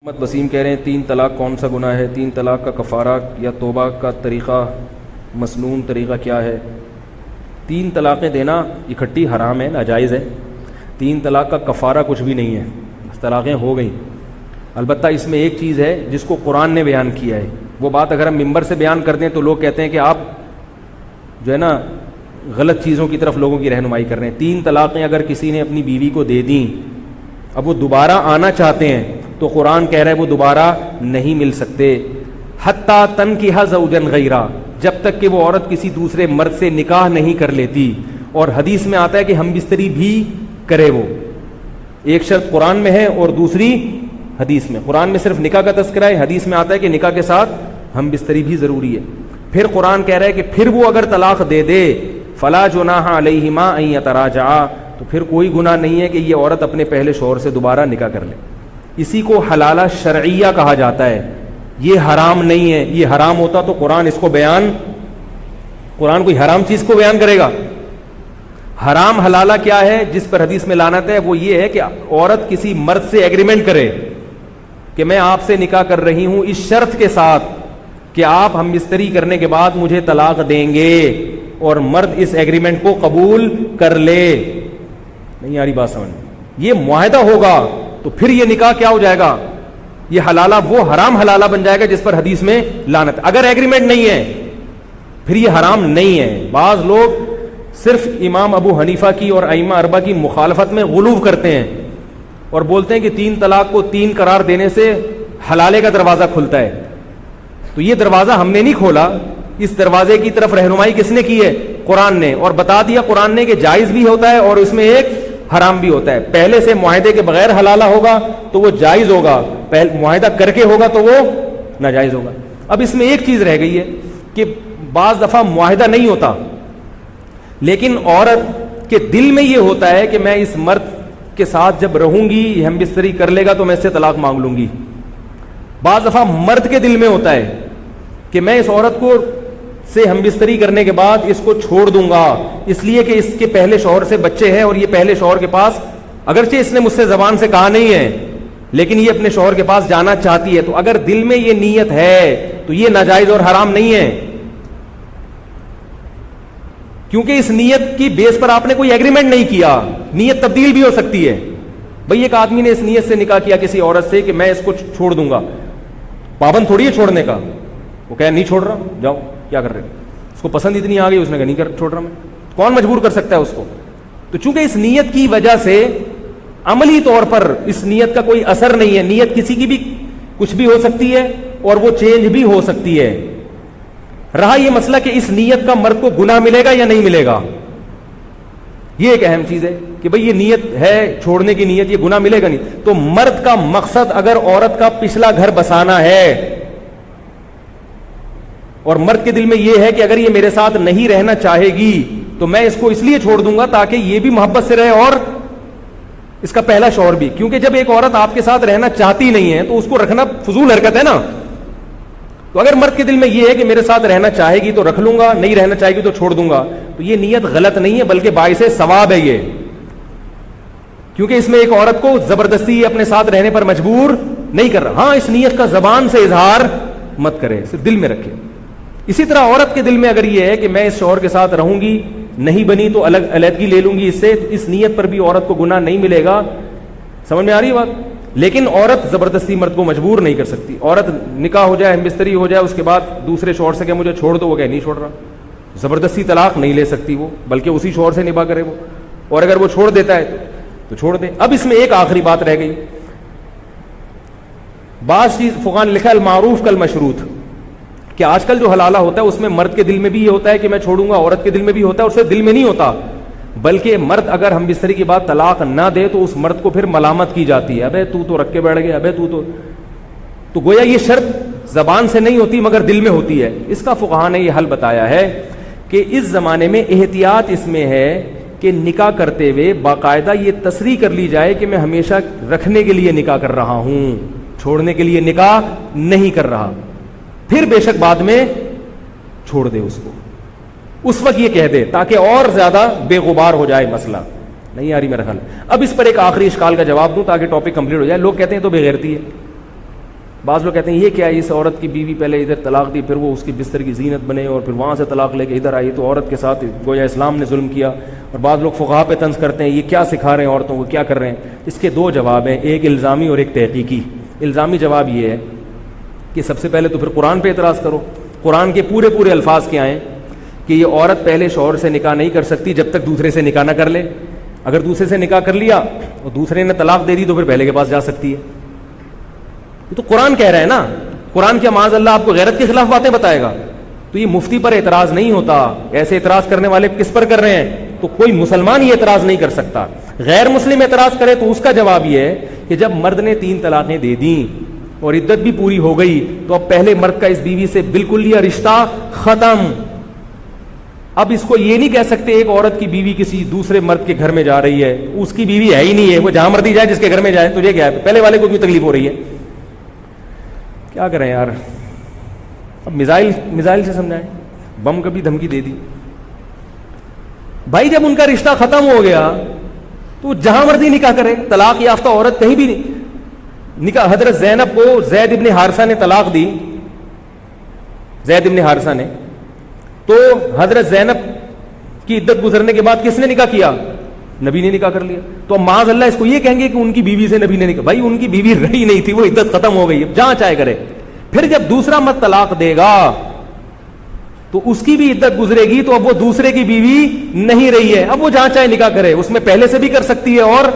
محمد وسیم کہہ رہے ہیں 3 طلاق کون سا گناہ ہے؟ 3 طلاق کا کفارہ یا توبہ کا طریقہ، مسنون طریقہ کیا ہے؟ 3 طلاقیں دینا اکٹھی حرام ہے، ناجائز ہے۔ 3 طلاق کا کفارہ کچھ بھی نہیں ہے، طلاقیں ہو گئیں۔ البتہ اس میں ایک چیز ہے جس کو قرآن نے بیان کیا ہے، وہ بات اگر ہم ممبر سے بیان کر دیں تو لوگ کہتے ہیں کہ آپ جو ہے نا غلط چیزوں کی طرف لوگوں کی رہنمائی کر رہے ہیں۔ 3 طلاقیں اگر کسی نے اپنی بیوی کو دے دیں، اب وہ دوبارہ آنا چاہتے ہیں تو قرآن کہہ رہا ہے وہ دوبارہ نہیں مل سکتے، حتیٰ تنکح زوجا غیرہ، جب تک کہ وہ عورت کسی دوسرے مرد سے نکاح نہیں کر لیتی۔ اور حدیث میں آتا ہے کہ ہم بستری بھی کرے، وہ ایک شرط قرآن میں ہے اور دوسری حدیث میں۔ قرآن میں صرف نکاح کا تذکرہ ہے، حدیث میں آتا ہے کہ نکاح کے ساتھ ہم بستری بھی ضروری ہے۔ پھر قرآن کہہ رہا ہے کہ پھر وہ اگر طلاق دے دے فلا جناح علیہما ان یتراجعا، تو پھر کوئی گناہ نہیں ہے کہ یہ عورت اپنے پہلے شوہر سے دوبارہ نکاح کر لے۔ اسی کو حلالہ شرعیہ کہا جاتا ہے، یہ حرام نہیں ہے۔ یہ حرام ہوتا تو قرآن اس کو قرآن کوئی حرام چیز کو بیان کرے گا؟ حرام حلالہ کیا ہے جس پر حدیث میں لعنت ہے؟ وہ یہ ہے کہ عورت کسی مرد سے ایگریمنٹ کرے کہ میں آپ سے نکاح کر رہی ہوں اس شرط کے ساتھ کہ آپ ہم بستری کرنے کے بعد مجھے طلاق دیں گے، اور مرد اس ایگریمنٹ کو قبول کر لے۔ نہیں آ رہی بات سمجھ؟ یہ معاہدہ ہوگا تو پھر یہ نکاح کیا ہو جائے گا؟ یہ حلالہ وہ حرام حلالہ بن جائے گا جس پر حدیث میں لعنت۔ اگر ایگریمنٹ نہیں ہے پھر یہ حرام نہیں ہے۔ بعض لوگ صرف امام ابو حنیفہ کی اور ائمہ اربعہ کی مخالفت میں غلو کرتے ہیں اور بولتے ہیں کہ 3 طلاق کو 3 قرار دینے سے حلالے کا دروازہ کھلتا ہے۔ تو یہ دروازہ ہم نے نہیں کھولا، اس دروازے کی طرف رہنمائی کس نے کی ہے؟ قرآن نے، اور بتا دیا قرآن نے کہ جائز بھی ہوتا ہے اور اس میں ایک حرام بھی ہوتا ہے۔ پہلے سے معاہدے کے بغیر حلالہ ہوگا تو وہ جائز ہوگا، معاہدہ کر کے ہوگا تو وہ ناجائز ہوگا۔ اب اس میں ایک چیز رہ گئی ہے کہ بعض دفعہ معاہدہ نہیں ہوتا لیکن عورت کے دل میں یہ ہوتا ہے کہ میں اس مرد کے ساتھ جب رہوں گی، ہم بستری کر لے گا تو میں اس سے طلاق مانگ لوں گی۔ بعض دفعہ مرد کے دل میں ہوتا ہے کہ میں اس عورت کو سے ہم بستری کرنے کے بعد اس کو چھوڑ دوں گا، اس لیے کہ اس کے پہلے شوہر سے بچے ہیں اور یہ پہلے شوہر کے پاس، اگرچہ اس نے مجھ سے زبان سے کہا نہیں ہے لیکن یہ اپنے شوہر کے پاس جانا چاہتی ہے۔ تو اگر دل میں یہ نیت ہے تو یہ ناجائز اور حرام نہیں ہے، کیونکہ اس نیت کی بیس پر آپ نے کوئی ایگریمنٹ نہیں کیا۔ نیت تبدیل بھی ہو سکتی ہے۔ بھئی ایک آدمی نے اس نیت سے نکاح کیا کسی عورت سے کہ میں اس کو چھوڑ دوں گا، پابند تھوڑی ہے چھوڑنے کا، وہ کہے نہیں چھوڑ رہا، جاؤ کیا کر رہے ہیں؟ اس کو پسند اتنی آ گئی، اس نے کہا نہیں چھوڑ رہا میں، کون مجبور کر سکتا ہے اس کو؟ تو چونکہ اس نیت کی وجہ سے عملی طور پر اس نیت کا کوئی اثر نہیں ہے، نیت کسی کی بھی کچھ بھی ہو سکتی ہے اور وہ چینج بھی ہو سکتی ہے۔ رہا یہ مسئلہ کہ اس نیت کا مرد کو گناہ ملے گا یا نہیں ملے گا، یہ ایک اہم چیز ہے کہ بھئی یہ نیت ہے چھوڑنے کی نیت، یہ گناہ ملے گا نہیں۔ تو مرد کا مقصد اگر عورت کا پچھلا گھر بسانا ہے اور مرد کے دل میں یہ ہے کہ اگر یہ میرے ساتھ نہیں رہنا چاہے گی تو میں اس کو اس لیے چھوڑ دوں گا تاکہ یہ بھی محبت سے رہے اور اس کا پہلا شوہر بھی، کیونکہ جب ایک عورت آپ کے ساتھ رہنا چاہتی نہیں ہے تو اس کو رکھنا فضول حرکت ہے نا۔ تو اگر مرد کے دل میں یہ ہے کہ میرے ساتھ رہنا چاہے گی تو رکھ لوں گا، نہیں رہنا چاہے گی تو چھوڑ دوں گا، تو یہ نیت غلط نہیں ہے بلکہ باعث ثواب ہے یہ، کیونکہ اس میں ایک عورت کو زبردستی اپنے ساتھ رہنے پر مجبور نہیں کر رہا۔ ہاں اس نیت کا زبان سے اظہار مت کرے، صرف دل میں رکھے۔ اسی طرح عورت کے دل میں اگر یہ ہے کہ میں اس شوہر کے ساتھ رہوں گی، نہیں بنی تو علیحدگی لے لوں گی اس سے، تو اس نیت پر بھی عورت کو گناہ نہیں ملے گا۔ سمجھ میں آ رہی ہے بات؟ لیکن عورت زبردستی مرد کو مجبور نہیں کر سکتی۔ عورت نکاح ہو جائے، ہم بستری ہو جائے، اس کے بعد دوسرے شوہر سے کہ مجھے چھوڑ دو، وہ کہ نہیں چھوڑ رہا، زبردستی طلاق نہیں لے سکتی وہ، بلکہ اسی شوہر سے نباہ کرے وہ، اور اگر وہ چھوڑ دیتا ہے تو چھوڑ دے۔ اب اس میں ایک آخری بات رہ گئی، بعض چیز فقہاء نے لکھا المعروف کالمشروط، کہ آج کل جو حلالہ ہوتا ہے اس میں مرد کے دل میں بھی یہ ہوتا ہے کہ میں چھوڑوں گا، عورت کے دل میں بھی ہوتا ہے، اور صرف دل میں نہیں ہوتا بلکہ مرد اگر ہم بستری کی بات طلاق نہ دے تو اس مرد کو پھر ملامت کی جاتی ہے، ابے تو رکھ کے بیٹھ گیا، ابے تو گویا یہ شرط زبان سے نہیں ہوتی مگر دل میں ہوتی ہے۔ اس کا فقہاء نے یہ حل بتایا ہے کہ اس زمانے میں احتیاط اس میں ہے کہ نکاح کرتے ہوئے باقاعدہ یہ تصریح کر لی جائے کہ میں ہمیشہ رکھنے کے لیے نکاح کر رہا ہوں، چھوڑنے کے لیے نکاح نہیں کر رہا، پھر بے شک بعد میں چھوڑ دے اس کو، اس وقت یہ کہہ دے تاکہ اور زیادہ بے غبار ہو جائے مسئلہ۔ نہیں آ رہی میرا خیال؟ اب اس پر ایک آخری اشکال کا جواب دوں تاکہ ٹاپک کمپلیٹ ہو جائے۔ لوگ کہتے ہیں تو بے غیرتی ہے، بعض لوگ کہتے ہیں یہ کیا ہے، اس عورت کی بیوی پہلے ادھر طلاق دی، پھر وہ اس کی بستر کی زینت بنے اور پھر وہاں سے طلاق لے کے ادھر آئی، تو عورت کے ساتھ گویا اسلام نے ظلم کیا. اور بعض لوگ فقہا پہ طنز کرتے ہیں یہ کیا سکھا رہے ہیں عورتوں کو، کیا کر رہے ہیں. اس کے دو جواب ہیں، ایک الزامی اور ایک تحقیقی. الزامی جواب یہ ہے کہ سب سے پہلے تو پھر قرآن پہ اعتراض کرو. قرآن کے پورے الفاظ کیا ہیں کہ یہ عورت پہلے شوہر سے نکاح نہیں کر سکتی جب تک دوسرے سے نکاح نہ کر لے. اگر دوسرے سے نکاح کر لیا اور دوسرے نے طلاق دے دی تو پھر پہلے کے پاس جا سکتی ہے. یہ تو قرآن کہہ رہا ہے نا. قرآن کیا معاذ اللہ آپ کو غیرت کے خلاف باتیں بتائے گا؟ تو یہ مفتی پر اعتراض نہیں ہوتا. ایسے اعتراض کرنے والے کس پر کر رہے ہیں؟ تو کوئی مسلمان یہ اعتراض نہیں کر سکتا. غیر مسلم اعتراض کرے تو اس کا جواب یہ ہے کہ جب مرد نے 3 طلاقیں دے دیں اور عدت بھی پوری ہو گئی تو اب پہلے مرد کا اس بیوی سے بالکل یہ رشتہ ختم. اب اس کو یہ نہیں کہہ سکتے ایک عورت کی بیوی کسی دوسرے مرد کے گھر میں جا رہی ہے، اس کی بیوی ہے ہی نہیں ہے، وہ جہاں مرضی جائے جس کے گھر میں جائے، تجھے کیا ہے؟ پہلے والے کو کیوں تکلیف ہو رہی ہے؟ کیا کریں یار. اب میزائل سے سمجھائیں، بم کبھی دھمکی دے دی. بھائی جب ان کا رشتہ ختم ہو گیا تو جہاں مرضی نکاح کرے. طلاق یافتہ عورت کہیں بھی نہیں نکاح. حضرت زینب کو زید ابن حارثہ نے طلاق دی، زید ابن حارثہ نے. تو حضرت زینب کی عدت گزرنے کے بعد کس نے نکاح کیا؟ نبی نے نکاح کر لیا. تو معاذ اللہ اس کو یہ کہیں گے کہ ان کی بیوی سے نبی نے نکاح؟ بھائی ان کی بیوی رہی نہیں تھی، وہ عدت ختم ہو گئی، اب جہاں چاہے کرے. پھر جب دوسرا مرد طلاق دے گا تو اس کی بھی عدت گزرے گی، تو اب وہ دوسرے کی بیوی نہیں رہی ہے، اب وہ جہاں چاہے نکاح کرے. اس میں پہلے سے بھی کر سکتی ہے اور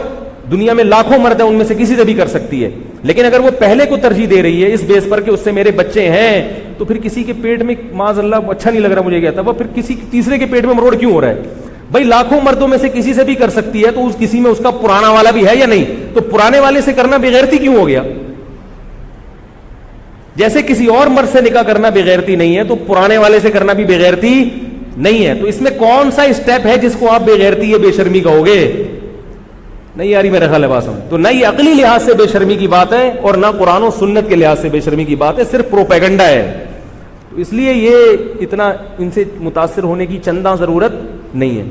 دنیا میں لاکھوں مرد ہیں ان میں سے کسی سے بھی کر سکتی ہے. لیکن اگر وہ پہلے کو ترجیح دے رہی ہے اس بیس پر کہ اس سے میرے بچے ہیں، تو پھر کسی کے پیٹ میں معاذ اللہ اچھا نہیں لگ رہا مجھے کہتا وہ پھر کسی تیسرے کے پیٹ میں مروڑ کیوں ہو رہا ہے؟ بھائی لاکھوں مردوں میں سے کسی سے بھی کر سکتی ہے تو اس کسی میں اس کا پرانا والا بھی ہے یا نہیں؟ تو پرانے والے سے کرنا بغیرتی کیوں ہو گیا؟ جیسے کسی اور مرد سے نکاح کرنا بغیرتی نہیں ہے تو پرانے والے سے کرنا بھی بغیرتی نہیں ہے. تو اس میں کون سا اسٹیپ ہے جس کو آپ بغیرتی یا بے شرمی کہو گے؟ نہیں یاری میرا خیال ہے بات سمجھ. تو نہ یہ عقلی لحاظ سے بے شرمی کی بات ہے اور نہ قرآن و سنت کے لحاظ سے بے شرمی کی بات ہے، صرف پروپیگنڈا ہے. تو اس لیے یہ اتنا ان سے متاثر ہونے کی چندہ ضرورت نہیں ہے.